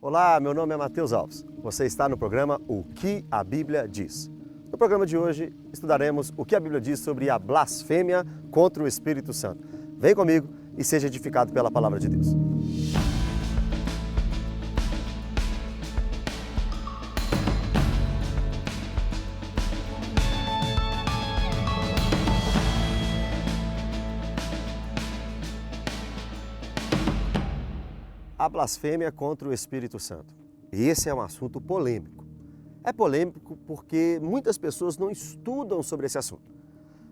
Olá, meu nome é Matheus Alves. Você está no programa O que a Bíblia Diz. No programa de hoje, estudaremos o que a Bíblia diz sobre a blasfêmia contra o Espírito Santo. Vem comigo e seja edificado pela palavra de Deus. A blasfêmia contra o Espírito Santo. Esse é um assunto polêmico. É polêmico porque muitas pessoas não estudam sobre esse assunto.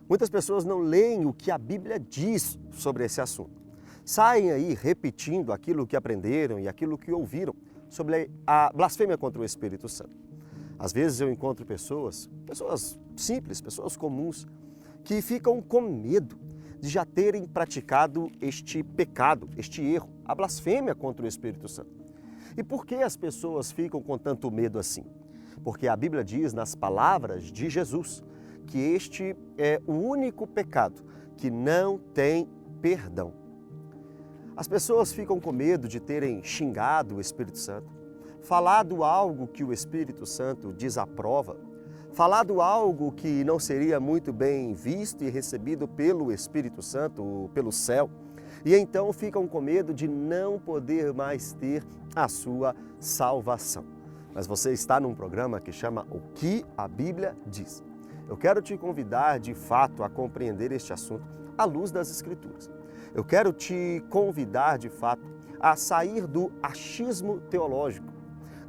Muitas pessoas não leem o que a Bíblia diz sobre esse assunto. Saem aí repetindo aquilo que aprenderam e aquilo que ouviram sobre a blasfêmia contra o Espírito Santo. Às vezes eu encontro pessoas simples, pessoas comuns, que ficam com medo de já terem praticado este pecado, este erro, a blasfêmia contra o Espírito Santo. E por que as pessoas ficam com tanto medo assim? Porque a Bíblia diz nas palavras de Jesus que este é o único pecado que não tem perdão. As pessoas ficam com medo de terem xingado o Espírito Santo, falado algo que o Espírito Santo desaprova, falado algo que não seria muito bem visto e recebido pelo Espírito Santo, pelo céu, e então ficam com medo de não poder mais ter a sua salvação. Mas você está num programa que chama O que a Bíblia Diz. Eu quero te convidar, de fato, a compreender este assunto à luz das Escrituras. Eu quero te convidar, de fato, a sair do achismo teológico,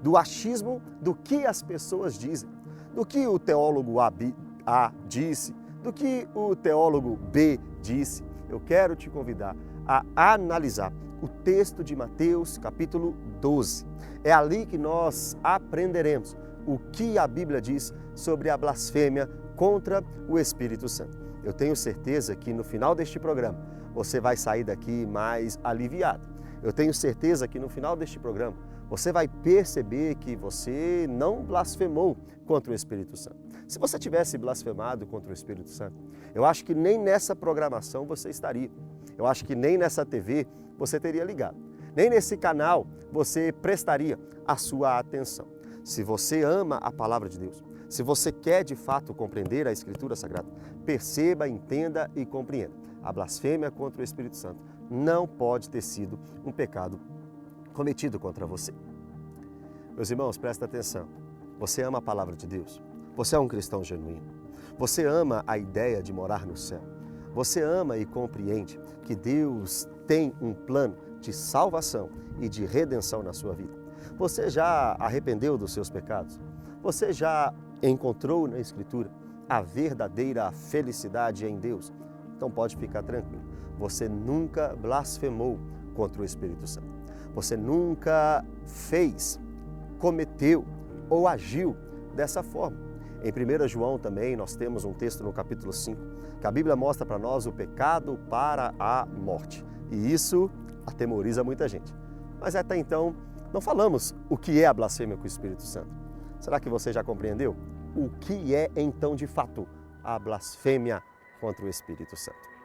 do achismo do que as pessoas dizem, do que o teólogo A disse, do que o teólogo B disse. Eu quero te convidar a analisar o texto de Mateus, capítulo 12. É ali que nós aprenderemos o que a Bíblia diz sobre a blasfêmia contra o Espírito Santo. Eu tenho certeza que no final deste programa você vai sair daqui mais aliviado. Eu tenho certeza que no final deste programa você vai perceber que você não blasfemou contra o Espírito Santo. Se você tivesse blasfemado contra o Espírito Santo, eu acho que nem nessa programação você estaria. Eu acho que nem nessa TV você teria ligado. Nem nesse canal você prestaria a sua atenção. Se você ama a palavra de Deus, se você quer de fato compreender a Escritura Sagrada, perceba, entenda e compreenda. A blasfêmia contra o Espírito Santo não pode ter sido um pecado cometido contra você. Meus irmãos, presta atenção. Você ama a palavra de Deus? Você é um cristão genuíno? Você ama a ideia de morar no céu? Você ama e compreende que Deus tem um plano de salvação e de redenção na sua vida? Você já arrependeu dos seus pecados? Você já encontrou na Escritura a verdadeira felicidade em Deus? Então pode ficar tranquilo. Você nunca blasfemou contra o Espírito Santo. Você nunca cometeu ou agiu dessa forma. Em 1 João também nós temos um texto no capítulo 5, que a Bíblia mostra para nós o pecado para a morte. E isso atemoriza muita gente. Mas até então não falamos o que é a blasfêmia com o Espírito Santo. Será que você já compreendeu? O que é então de fato a blasfêmia contra o Espírito Santo?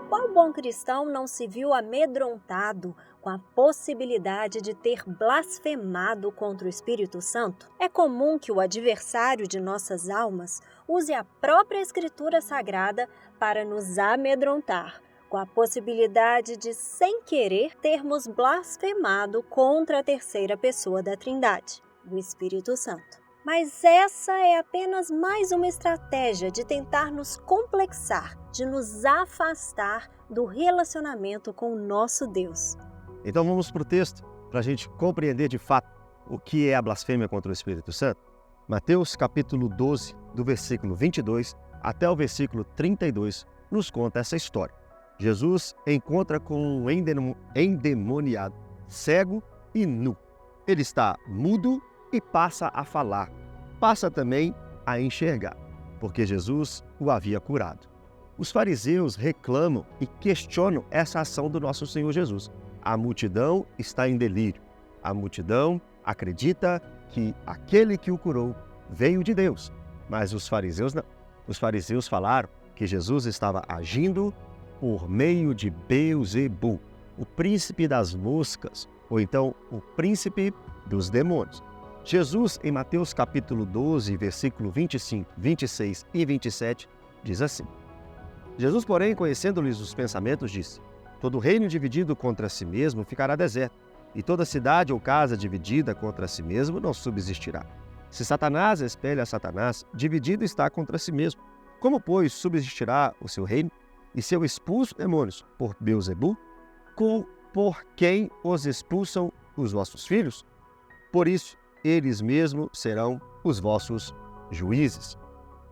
Qual bom cristão não se viu amedrontado com a possibilidade de ter blasfemado contra o Espírito Santo? É comum que o adversário de nossas almas use a própria Escritura Sagrada para nos amedrontar, com a possibilidade de, sem querer, termos blasfemado contra a terceira pessoa da Trindade, o Espírito Santo. Mas essa é apenas mais uma estratégia de tentar nos complexar, de nos afastar do relacionamento com o nosso Deus. Então vamos para o texto para a gente compreender de fato o que é a blasfêmia contra o Espírito Santo. Mateus capítulo 12, do versículo 22 até o versículo 32, nos conta essa história. Jesus encontra com um endemoniado, cego e nu. Ele está mudo e passa a falar, passa também a enxergar, porque Jesus o havia curado. Os fariseus reclamam e questionam essa ação do nosso Senhor Jesus. A multidão está em delírio. A multidão acredita que aquele que o curou veio de Deus. Mas os fariseus não. Os fariseus falaram que Jesus estava agindo por meio de Beelzebu, o príncipe das moscas, ou então o príncipe dos demônios. Jesus, em Mateus capítulo 12, versículo 25, 26 e 27, diz assim: Jesus, porém, conhecendo-lhes os pensamentos, disse: todo reino dividido contra si mesmo ficará deserto, e toda cidade ou casa dividida contra si mesmo não subsistirá. Se Satanás espelha Satanás, dividido está contra si mesmo. Como, pois, subsistirá o seu reino? E se eu expulso demônios por Beelzebu, por quem os expulsam os vossos filhos? Por isso, eles mesmos serão os vossos juízes.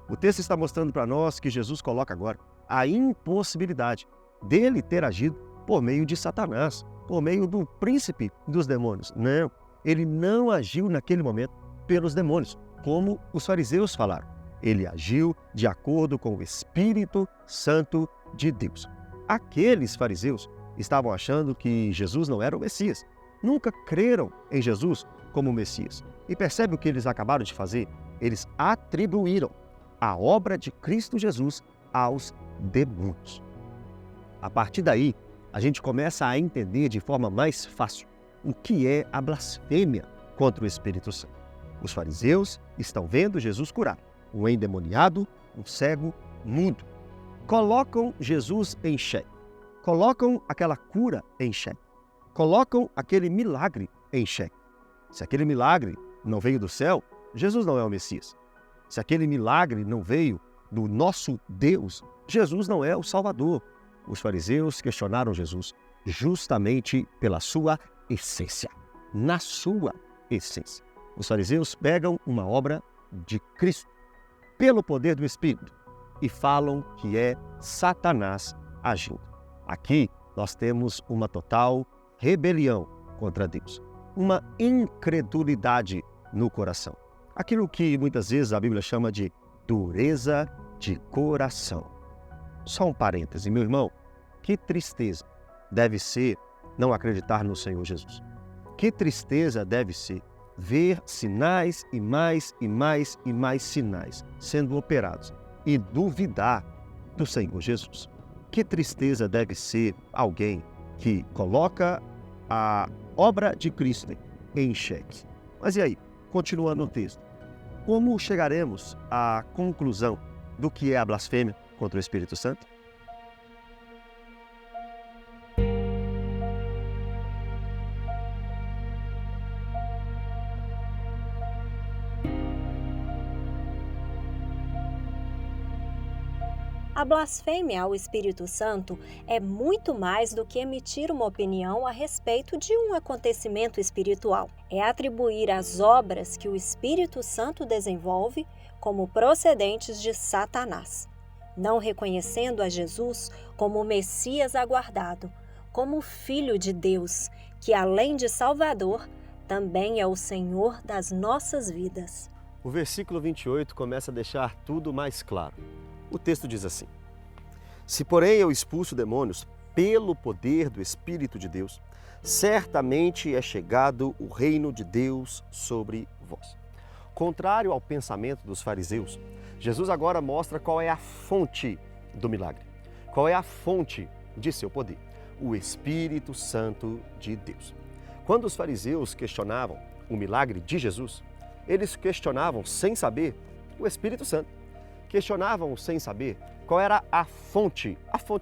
O texto está mostrando para nós que Jesus coloca agora a impossibilidade dele ter agido por meio de Satanás, por meio do príncipe dos demônios. Não, ele não agiu naquele momento pelos demônios, como os fariseus falaram. Ele agiu de acordo com o Espírito Santo de Deus. Aqueles fariseus estavam achando que Jesus não era o Messias. Nunca creram em Jesus como Messias. E percebe o que eles acabaram de fazer? Eles atribuíram a obra de Cristo Jesus aos demônios. A partir daí, a gente começa a entender de forma mais fácil o que é a blasfêmia contra o Espírito Santo. Os fariseus estão vendo Jesus curar um endemoniado, um cego, mudo. Colocam Jesus em xeque. Colocam aquela cura em xeque. Colocam aquele milagre em xeque. Se aquele milagre não veio do céu, Jesus não é o Messias. Se aquele milagre não veio do nosso Deus, Jesus não é o Salvador. Os fariseus questionaram Jesus justamente pela sua essência. Na sua essência. Os fariseus pegam uma obra de Cristo, pelo poder do Espírito, e falam que é Satanás agindo. Aqui nós temos uma total rebelião contra Deus, uma incredulidade no coração. Aquilo que muitas vezes a Bíblia chama de dureza de coração. Só um parêntese, meu irmão, que tristeza deve ser não acreditar no Senhor Jesus. Que tristeza deve ser ver sinais e mais sinais sendo operados e duvidar do Senhor Jesus. Que tristeza deve ser alguém que coloca a obra de Cristo em xeque. Mas e aí, continuando o texto, como chegaremos à conclusão do que é a blasfêmia contra o Espírito Santo? A blasfêmia ao Espírito Santo é muito mais do que emitir uma opinião a respeito de um acontecimento espiritual. É atribuir as obras que o Espírito Santo desenvolve como procedentes de Satanás, não reconhecendo a Jesus como o Messias aguardado, como o Filho de Deus, que além de Salvador, também é o Senhor das nossas vidas. O versículo 28 começa a deixar tudo mais claro. O texto diz assim: se porém eu expulso demônios pelo poder do Espírito de Deus, certamente é chegado o reino de Deus sobre vós. Contrário ao pensamento dos fariseus, Jesus agora mostra qual é a fonte do milagre. Qual é a fonte de seu poder? O Espírito Santo de Deus. Quando os fariseus questionavam o milagre de Jesus, eles questionavam sem saber o Espírito Santo. Questionavam sem saber qual era a fonte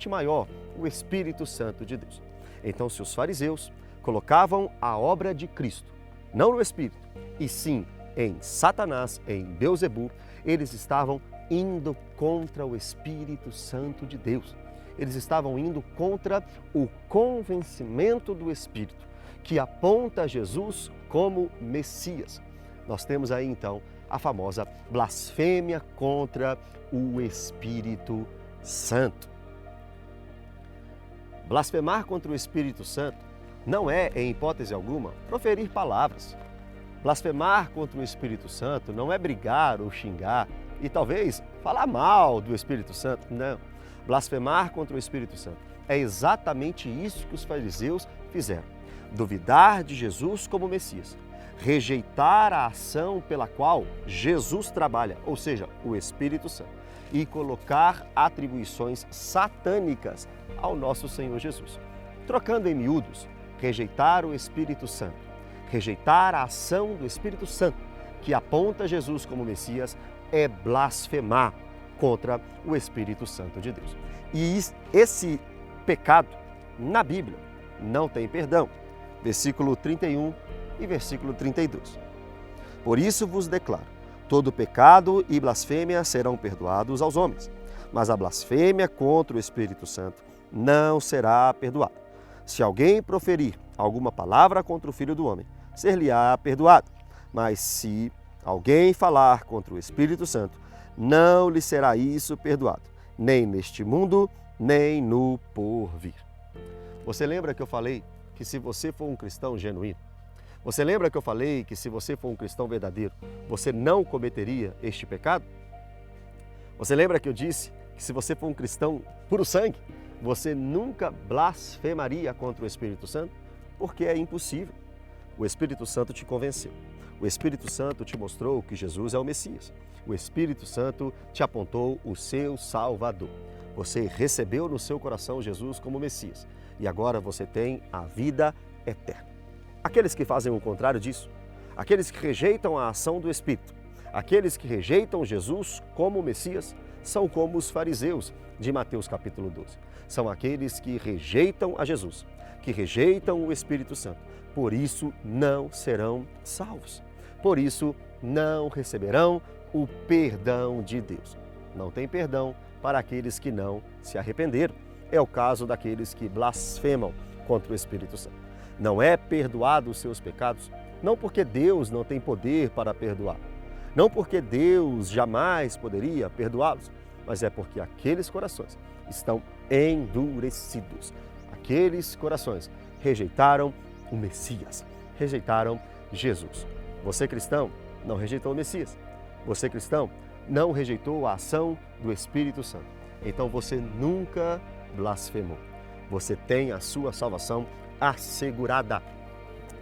maior, o Espírito Santo de Deus. Então, se os fariseus colocavam a obra de Cristo, não no Espírito, e sim em Satanás, em Beelzebu, eles estavam indo contra o Espírito Santo de Deus. Eles estavam indo contra o convencimento do Espírito, que aponta Jesus como Messias. Nós temos aí, então, a famosa blasfêmia contra o Espírito Santo. Blasfemar contra o Espírito Santo não é, em hipótese alguma, proferir palavras. Blasfemar contra o Espírito Santo não é brigar ou xingar e talvez falar mal do Espírito Santo, não. Blasfemar contra o Espírito Santo é exatamente isso que os fariseus fizeram. Duvidar de Jesus como Messias. rejeitar a ação pela qual Jesus trabalha, ou seja, o Espírito Santo, e colocar atribuições satânicas ao nosso Senhor Jesus. Trocando em miúdos, rejeitar o Espírito Santo, rejeitar a ação do Espírito Santo, que aponta Jesus como Messias, é blasfemar contra o Espírito Santo de Deus. E esse pecado, na Bíblia, não tem perdão. Versículo 31 e versículo 32. Por isso vos declaro, todo pecado e blasfêmia serão perdoados aos homens, mas a blasfêmia contra o Espírito Santo não será perdoada. Se alguém proferir alguma palavra contra o Filho do Homem, ser-lhe-á perdoado. Mas se alguém falar contra o Espírito Santo, não lhe será isso perdoado, nem neste mundo, nem no porvir. Você lembra que eu falei que se você for um cristão genuíno, você lembra que eu falei que se você for um cristão verdadeiro, você não cometeria este pecado? Você lembra que eu disse que se você for um cristão puro sangue, você nunca blasfemaria contra o Espírito Santo? Porque é impossível. O Espírito Santo te convenceu. O Espírito Santo te mostrou que Jesus é o Messias. O Espírito Santo te apontou o seu Salvador. Você recebeu no seu coração Jesus como Messias. E agora você tem a vida eterna. Aqueles que fazem o contrário disso, aqueles que rejeitam a ação do Espírito, aqueles que rejeitam Jesus como Messias, são como os fariseus de Mateus capítulo 12. São aqueles que rejeitam a Jesus, que rejeitam o Espírito Santo. Por isso não serão salvos. Por isso não receberão o perdão de Deus. Não tem perdão para aqueles que não se arrependeram. É o caso daqueles que blasfemam contra o Espírito Santo. Não é perdoado os seus pecados, não porque Deus não tem poder para perdoar, não porque Deus jamais poderia perdoá-los, mas é porque aqueles corações estão endurecidos. Aqueles corações rejeitaram o Messias, rejeitaram Jesus. Você cristão não rejeitou o Messias. Você cristão não rejeitou a ação do Espírito Santo. Então você nunca blasfemou. Você tem a sua salvação assegurada.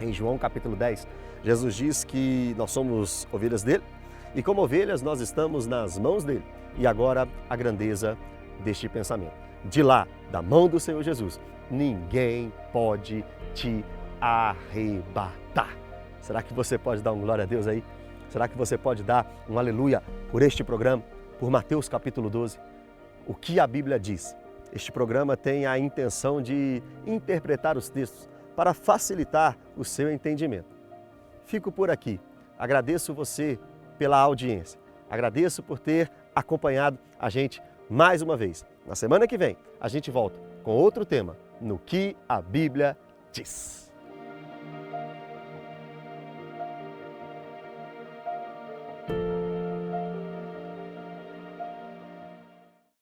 Em João capítulo 10, Jesus diz que nós somos ovelhas dele e como ovelhas nós estamos nas mãos dele. E agora a grandeza deste pensamento. De lá, da mão do Senhor Jesus, ninguém pode te arrebatar. Será que você pode dar um glória a Deus aí? Será que você pode dar um aleluia por este programa, por Mateus capítulo 12? O que a Bíblia diz? Este programa tem a intenção de interpretar os textos para facilitar o seu entendimento. Fico por aqui. Agradeço você pela audiência. Agradeço por ter acompanhado a gente mais uma vez. Na semana que vem, a gente volta com outro tema no Que a Bíblia Diz.